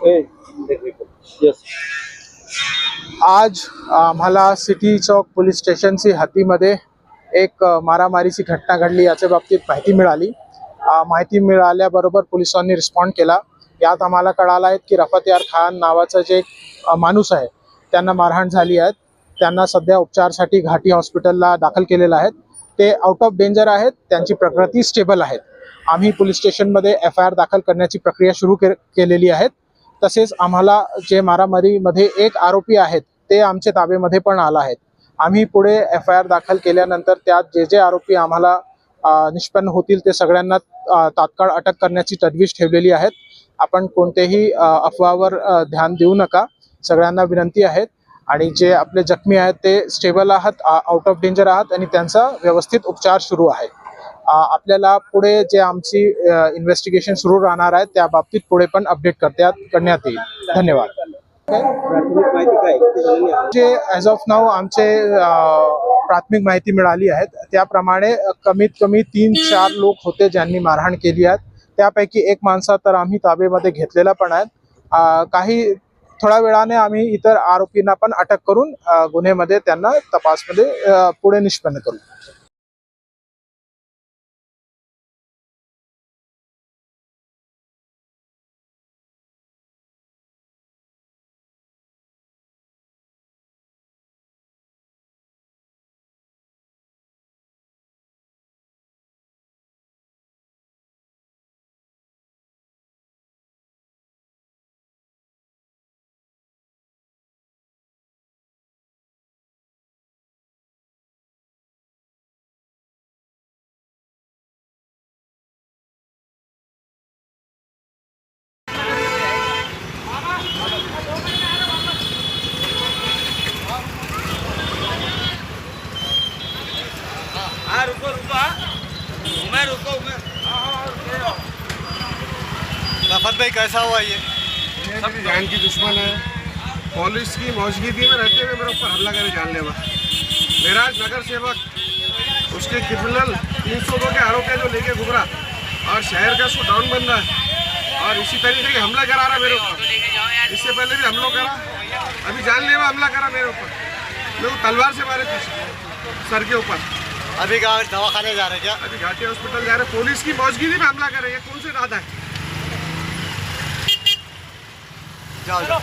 Yes. आज आम्हाला city चौक police स्टेशनची हद्दीमध्ये एक मारामारीची घटना घडली याच्या बाबतीत माहिती मिळाली. माहिती मिळाल्याबरोबर पोलिसांनी रिस्पॉन्ड केला. यात आम्हाला कळालं आहे की रफत यार खान नावाचा जे माणूस आहे त्यांना मारहाण झाली आहे. त्यांना सध्या उपचारासाठी घाटी हॉस्पिटलला दाखल केलेलं आहे. ते आउट ऑफ डेंजर आहेत. त्यांची प्रकृती स्टेबल आहे. आम्ही पोलीस स्टेशनमध्ये FIR दाखल करण्याची प्रक्रिया सुरू केलेली आहे. तसेच आम्हाला जे मारामारीमध्ये एक आरोपी आहेत ते आमच्या ताब्यामध्ये पण आला आहेत. आम्ही पुढे FIR दाखल केल्यानंतर त्यात जे आरोपी आम्हाला निष्पन्न होतील ते सगळ्यांना तात्काळ अटक करण्याची तजवीज ठेवलेली आहे. आपण कोणतेही अफवावर ध्यान देऊ नका. सगळ्यांना विनंती आहे. आणि जे आपले जखमी आहेत ते स्टेबल आहात, आउट ऑफ डेंजर आहात आणि त्यांचा व्यवस्थित उपचार सुरू आहे. आपल्याला पुढे जे आमची इन्व्हेस्टिगेशन सुरू राहणार आहे त्या बाबतीत पुढे पण अपडेट करण्यात येईल. धन्यवाद. जे ॲज ऑफ नाऊ आमचे प्राथमिक माहिती मिळाली आहे त्याप्रमाणे कमीत कमी 3-4 लोक होते ज्यांनी मारहाण केली आहे. त्यापैकी एक माणसा तर आम्ही ताब्यामध्ये घेतलेला पण आहे. काही थोड्या वेळाने आम्ही इतर आरोपींना पण अटक करून गुन्ह्यामध्ये त्यांना तपासमध्ये पुढे निष्पन्न करू. रफत भाई कैसा हुआ ये? मेरी जान की दुश्मन है. पुलिस की मौजूदगी में रहते हुए मेरे ऊपर हमला करे जानलेवा. मेराज नगर सेवक उसके क्रिमिनल 302 के आरोप है जो लेके घूम रहा और शहर का शो डाउन बन रहा है और इसी तरीके से हमला करा रहा मेरे ऊपर. इससे पहले भी हमला करा, अभी जानलेवा हमला करा मेरे ऊपर. मेरे को तलवार से मारे सर के ऊपर. अभी दवाखाने जा रहे हैं क्या? अभी घाटी हॉस्पिटल जा रहे. पुलिस की मौजूदगी में हमला करे. ये कौन से दादा है? जाओ.